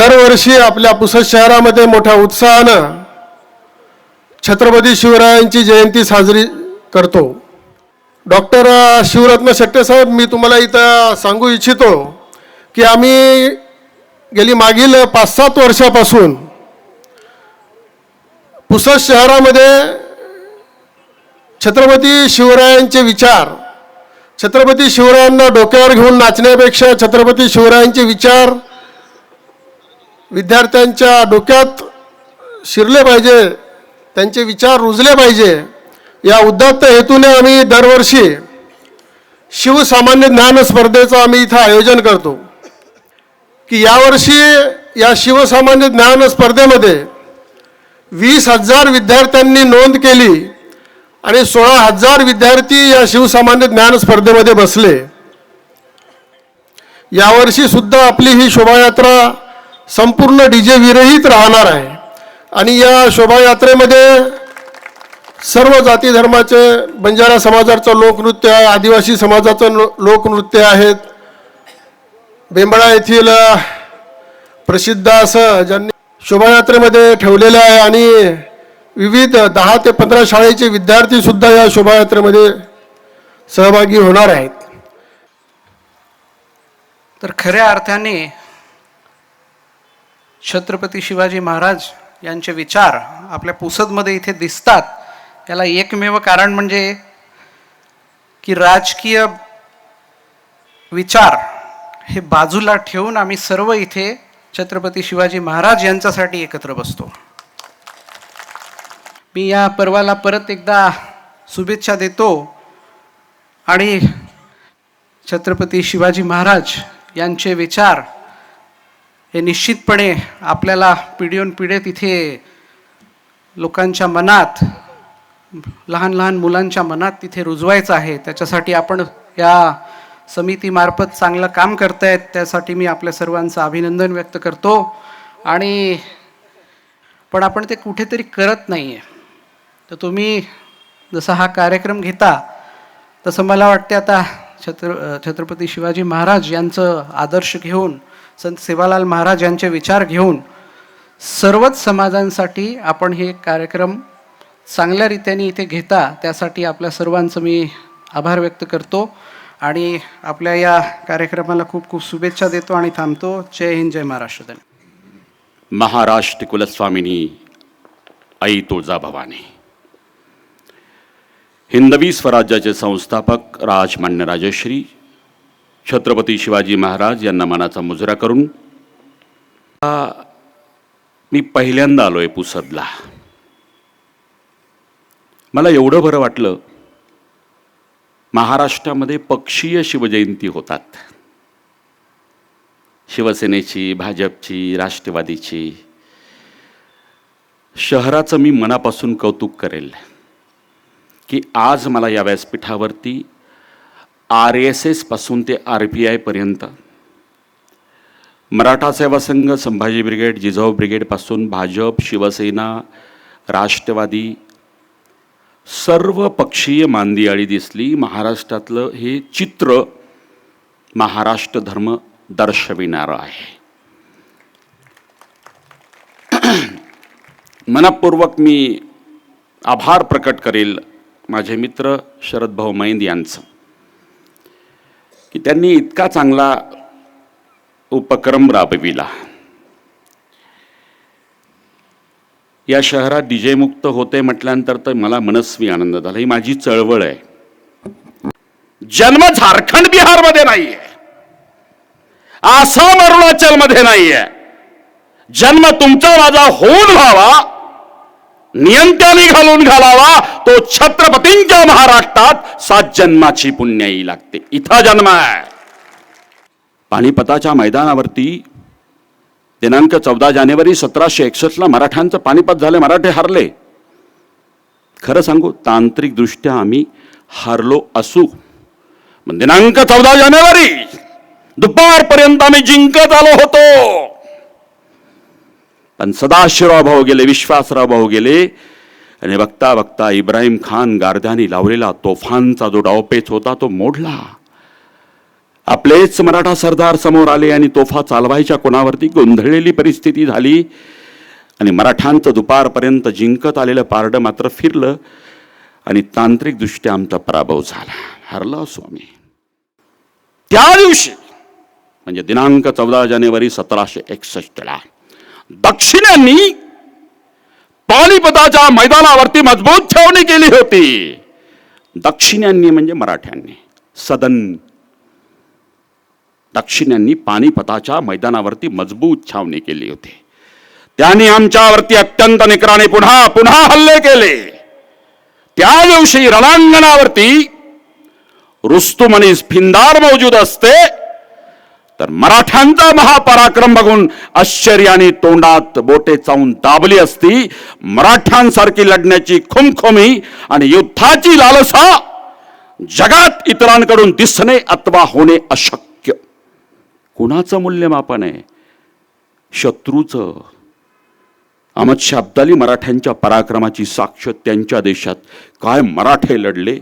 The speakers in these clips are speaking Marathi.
दरवर्षी आपल्या पुसद शहरामध्ये मोठ्या उत्साहानं छत्रपती शिवरायांची जयंती साजरी करतो. डॉक्टर शिवरत्न शेट्टे साहेब, मी तुम्हाला इथं सांगू इच्छितो की आम्ही गेली मागील 5-7 वर्षापासून पुसद शहरामध्ये छत्रपती शिवरायांचे विचार, छत्रपती शिवरायांना डोक्यावर घेऊन नाचण्यापेक्षा छत्रपती शिवरायांचे विचार विद्यार्थ्यांच्या डोक्यात शिरले पाहिजे, त्यांचे विचार रुजले पाहिजे, या उदात्त हेतूने आम्ही दरवर्षी शिवसामान्य ज्ञान स्पर्धेचं आम्ही इथं आयोजन करतो. की यावर्षी या शिवसामान्य ज्ञान स्पर्धेमध्ये 20,000 विद्यार्थ्यांनी नोंद केली आणि 16,000 विद्यार्थी या शिवसामान्य ज्ञान स्पर्धेमध्ये बसले. यावर्षी सुद्धा आपली ही शोभायात्रा संपूर्ण डीजे विरहित राहणार आहे आणि या शोभायात्रेमध्ये सर्व जाती धर्माचे, बंजारा समाजाचं लोकनृत्य आहे, आदिवासी समाजाचं लोकनृत्य आहेत, बेंबळा येथील प्रसिद्ध असं ज्यांनी शोभायात्रेमध्ये ठेवलेलं आहे आणि विविध 10 ते 15 शाळेचे विद्यार्थी सुद्धा या शोभायात्रेमध्ये सहभागी होणार आहेत. तर खऱ्या अर्थाने छत्रपती शिवाजी महाराज यांचे विचार आपल्या पुसदमध्ये इथे दिसतात. याला एकमेव कारण म्हणजे की राजकीय विचार हे बाजूला ठेवून आम्ही सर्व इथे छत्रपती शिवाजी महाराज यांच्यासाठी एकत्र बसतो. मी या पर्वाला परत एकदा शुभेच्छा देतो आणि छत्रपती शिवाजी महाराज यांचे विचार हे निश्चितपणे आपल्याला पिढीनपिढी तिथे लोकांच्या मनात, लहान लहान मुलांच्या मनात तिथे रुजवायचं आहे. त्याच्यासाठी आपण या समितीमार्फत चांगलं काम करतायत, त्यासाठी मी आपल्या सर्वांचं अभिनंदन व्यक्त करतो. आणि पण आपण ते कुठेतरी करत नाही आहे. तर तुम्ही जसा हा कार्यक्रम घेता तसं मला वाटते आता छत्रपती शिवाजी महाराज यांचं आदर्श घेऊन, संत सेवालाल महाराज यांचे विचार घेऊन सर्वच समाजांसाठी आपण हे कार्यक्रम चांगल्या रीतीने इथे घेता, त्यासाठी आपल्या सर्वांचं मी आभार व्यक्त करतो आणि आपल्या या कार्यक्रमाला खूप खूप शुभेच्छा देतो आणि थांबतो. जय हिंद, जय महाराष्ट्र. महाराष्ट्र कुलस्वामिनी आई तुळजाभवानी, हिंदवी स्वराज्याचे संस्थापक राजमान्य राजश्री छत्रपती शिवाजी महाराज यांना मानाचा मुजरा करून मी पहिल्यांदा आलोय पुसदला. मला एवढं बरं वाटलं, महाराष्ट्रामध्ये पक्षीय शिवजयंती होतात, शिवसेनेची, भाजपची, राष्ट्रवादीची. शहराचं मी मनापासून कौतुक करेल की आज मला या व्यासपीठावरती RSS पासून ते RPI पर्यंत, मराठा सेवा संघ, संभाजी ब्रिगेड, जिजाऊ ब्रिगेडपासून भाजप, शिवसेना, राष्ट्रवादी, सर्व पक्षीय मांदियाळी दिसली. महाराष्ट्रातलं हे चित्र महाराष्ट्र धर्म दर्शविणारं आहे. मनपूर्वक मी आभार प्रकट करेल माझे मित्र शरद भाऊ मैंद यांचं की त्यांनी इतका चांगला उपक्रम राबविला. या शहरात डीजे मुक्त होते म्हटल्यानंतर तर मला मनस्वी आनंद झाला. ही माझी चळवळ आहे. जन्म झारखंड बिहारमध्ये नाहीये, आसाम अरुणाचल मध्ये नाहीये. जन्म तुमचा माझा होऊन व्हावा, नियंत्याने घालून घालावा, तो छत्रपतींच्या महाराष्ट्रात 7 जन्माची पुण्याई लागते. इथं जन्म आहे. पानिपताच्या मैदानावरती दिनांक 14 जानेवारी 1761 मराठ्यांचं पानिपत झाले, मराठे हारले. खरं सांगू, तांत्रिक दृष्ट्या आम्ही हारलो असू, दिनांक 14 जानेवारी दुपारपर्यंत आम्ही जिंकत आलो होतो. पण सदाशिवराव भाऊ गेले, विश्वासराव भाऊ गेले आणि बघता बघता इब्राहिम खान गारद्यानी लावलेला तोफांचा जो डावपेच होता तो मोडला. आपलेच मराठा सरदार समोर आले आणि तोफा चालवायच्या कोणावरती गोंधळलेली परिस्थिती झाली आणि मराठ्यांचं दुपारपर्यंत जिंकत आलेलं पारडं मात्र फिरलं आणि तांत्रिकदृष्ट्या आमचा पराभव झाला. हरलो स्वामी. त्या दिवशी म्हणजे दिनांक 14 जानेवारी 1761 दक्षिण्यांनी पानिपताच्या मैदानावरती मजबूत छावणी केली होती. दक्षिण्यांनी म्हणजे मराठ्यांनी. सदन दक्षिण्यांनी पानिपताच्या मैदानावरती मजबूत छावणी केली होती. त्यांनी आमच्यावरती अत्यंत निकराने पुन्हा पुन्हा हल्ले केले. त्या दिवशी रणांगणावरती रुस्तुम आणि स्फिंदार मौजूद असते तर मराठ्यांचा महापराक्रम बघून आश्चर्याने तोंडात बोटे चावून दाबली असती. मराठ्यांसारखी लढण्याची खुमखुमी आणि युद्धाची लालसा जगात इतरांकडून दिसणे अथवा होणे अशक्य. कुणाचं मूल्यमापन आहे? शत्रूचं. अहमद शाह अब्दाली मराठ्यांच्या पराक्रमाची साक्ष त्यांच्या देशात काय मराठे लढले.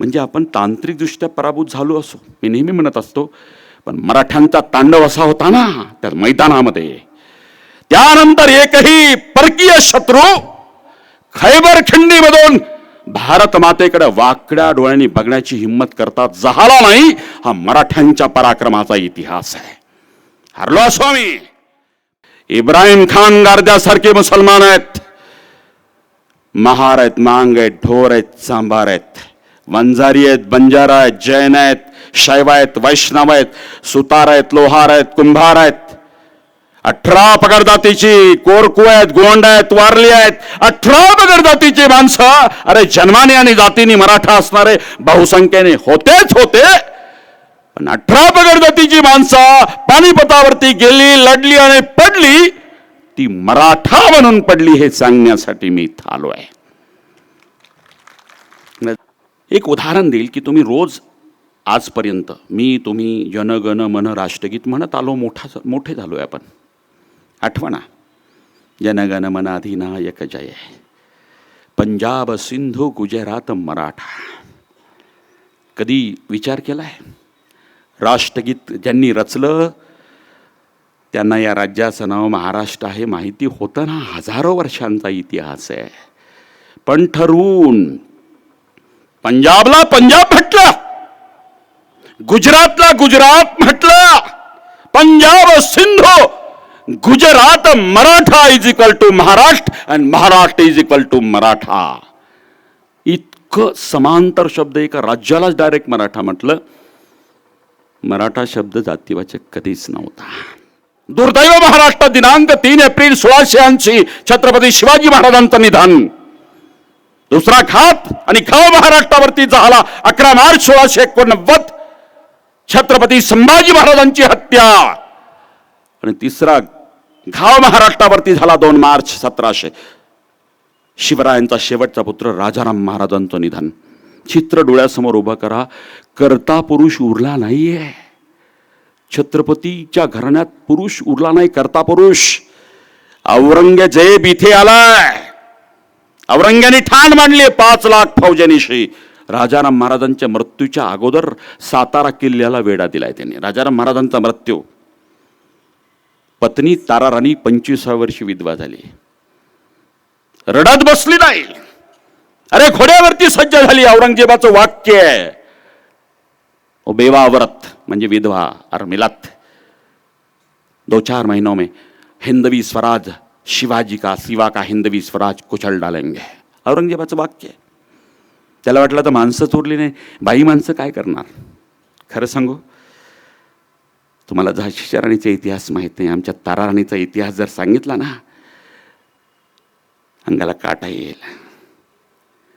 म्हणजे आपण तांत्रिकदृष्ट्या पराभूत झालो असो, मी नेहमी म्हणत असतो, पण मराठ्यांचा तांडव असा होता ना त्या मैदानामध्ये. त्यानंतर एकही परकीय शत्रू खैबर खिंडीमधून भारत मातेकडे वाकड्या डोळ्यांनी बघण्याची हिंमत करता झाला नाही. हा मराठ्यांच्या पराक्रमाचा इतिहास आहे. हरलो स्वामी. इब्राहिम खान गारद्यासारखे मुसलमान आहेत, महार आहेत, मांग आहेत, ढोर आहेत, सांबार आहेत, वंजारी आहेत, बंजारा आहेत, जैन आहेत, शैव आहेत, वैष्णव आहेत, सुतार आहेत, लोहार आहेत, कुंभार आहेत. 18 पगड जातीची कोरकू आहेत, गोंड आहेत, वारली आहेत. 18 पगड जातीची माणसं अरे जन्माने आणि जातीने मराठा असणारे बहुसंख्येने होतेच होते. पण 18 पगड जातीची माणसं पानिपतावरती गेली, लढली आणि पडली. ती मराठा बनून पडली हे सांगण्यासाठी मी इथं आलो आहे. एक उदाहरण देईल की तुम्ही रोज आजपर्यंत मी तुम्ही जन गण मन राष्ट्रगीत म्हणत आलो, मोठे झालोय आपण. आठवणा, जन गण मन अधिनायक जय, पंजाब सिंधू गुजरात मराठा. कधी विचार केलाय? राष्ट्रगीत ज्यांनी रचलं त्यांना या राज्याचं नाव महाराष्ट्र आहे माहिती होतं ना. हजारो वर्षांचा इतिहास आहे. पण ठरवून पंजाबला पंजाब म्हटलं, गुजरातला गुजरात म्हटलं, Punjab Sindhu Gujarat Maratha is equal to Maharashtra and Maharashtra is equal to Maratha. इतकं समांतर शब्द एका राज्यालाच डायरेक्ट मराठा म्हटलं. मराठा शब्द जातीवाचक कधीच नव्हता. दुर्दैव महाराष्ट्र. दिनांक 3 एप्रिल 1680 छत्रपती शिवाजी महाराजांचं निधन. दुसरा घात आणि घाव महाराष्ट्रावरती झाला 11 मार्च 1689 छत्रपती संभाजी महाराजांची हत्या. आणि तिसरा घाव महाराष्ट्रावरती झाला 2 मार्च 1700 शिवरायांचा शेवटचा पुत्र राजाराम महाराजांचं निधन. चित्र डोळ्यासमोर उभं करा. कर्ता पुरुष उरला नाहीये. छत्रपतीच्या घराण्यात पुरुष उरला नाही, कर्ता पुरुष. औरंगजेब इथे आलाय. औरंग्याने ठाण मांडली 5 लाख फौजांनिशी. राजाराम महाराजांच्या मृत्यूच्या अगोदर सातारा किल्ल्याला वेढा दिलाय त्यांनी. राजाराम महाराजांचा मृत्यू. पत्नी ताराराणी 25व्या वर्षी विधवा झाली. रडत बसली नाही. अरे घोड्यावरती सज्ज झाली. औरंगजेबाचं वाक्य आहे, ओ बेवावरत म्हणजे विधवा और मिलत 2-4 महीनों में हिंदवी स्वराज शिवाजी का सिवा का हिंदवी स्वराज कुचल डालेंगे. औरंगजेबाचं वाक्य आहे. त्याला वाटलं तर माणसं उरली नाही, बाई माणसं काय करणार. खरं सांगू, तुम्हाला झाशीच्या राणीचा इतिहास माहित नाही. आमच्या तारा राणीचा इतिहास जर सांगितला ना अंगाला काटा येईल.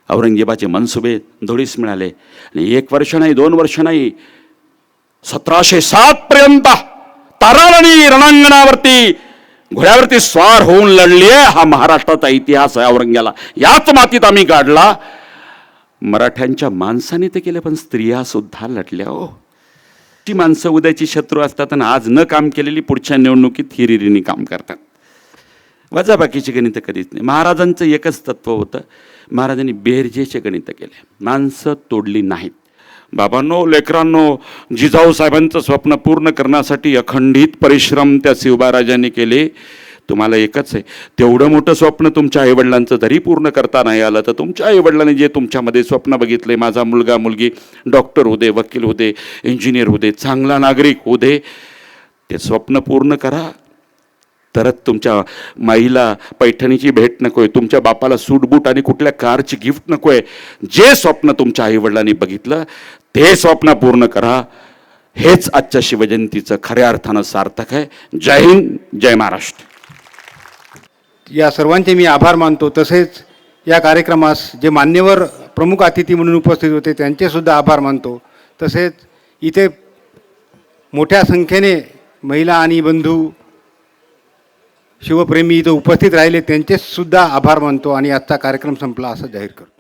औरंगजेबाचे मनसुबे धुळीस मिळाले आणि 1 वर्ष नाही, 2 वर्ष नाही, 1707 पर्यंत तारा राणी रणांगणावरती घोड्यावरती स्वार होऊन लढली आहे. हा महाराष्ट्राचा इतिहास आहे. औरंग्याला याच मातीत आम्ही काढला. मराठ्यांच्या माणसाने ते केले, पण स्त्रिया सुद्धा लढल्या. हो, ती माणसं उद्याची शत्रू असतात आणि आज न काम केलेली पुढच्या निवडणुकीत हिरिरीने काम करतात. वजाबाकीची गणितं कधीच नाही. महाराजांचं एकच तत्व होतं, महाराजांनी बेरजेचे गणितं केले, माणसं तोडली नाहीत. बाबांनो, लेकरांनो, जिजाऊ साहेबांचं स्वप्न पूर्ण करण्यासाठी अखंडित परिश्रम त्या शिवबाराजांनी केले. तुम्हाला एकच आहे, तेवढं मोठं स्वप्न तुमच्या आईवडिलांचं जरी पूर्ण करता नाही आलं तर तुमच्या आईवडिलांनी जे तुमच्यामध्ये स्वप्न बघितले, माझा मुलगा मुलगी डॉक्टर होऊ दे, वकील होऊ दे, इंजिनियर होऊ दे, चांगला नागरिक होऊ दे, ते स्वप्न पूर्ण करा. तरच तुमच्या माईला पैठणीची भेट नको आहे, तुमच्या बापाला सूटबूट आणि कुठल्या कारची गिफ्ट नको आहे. जे स्वप्न तुमच्या आईवडिलांनी बघितलं ते स्वप्न पूर्ण करा. हेच आजच्या शिवजयंतीचं खऱ्या अर्थानं सार्थक आहे. जय हिंद, जय महाराष्ट्र. या सर्वांचे मी आभार मानतो. तसेच या कार्यक्रमास जे मान्यवर प्रमुख अतिथी म्हणून उपस्थित होते त्यांचेसुद्धा आभार मानतो. तसेच इथे मोठ्या संख्येने महिला आणि बंधू शिवप्रेमी इथं उपस्थित राहिले त्यांचेसुद्धा आभार मानतो आणि आजचा कार्यक्रम संपला असं जाहीर करतो.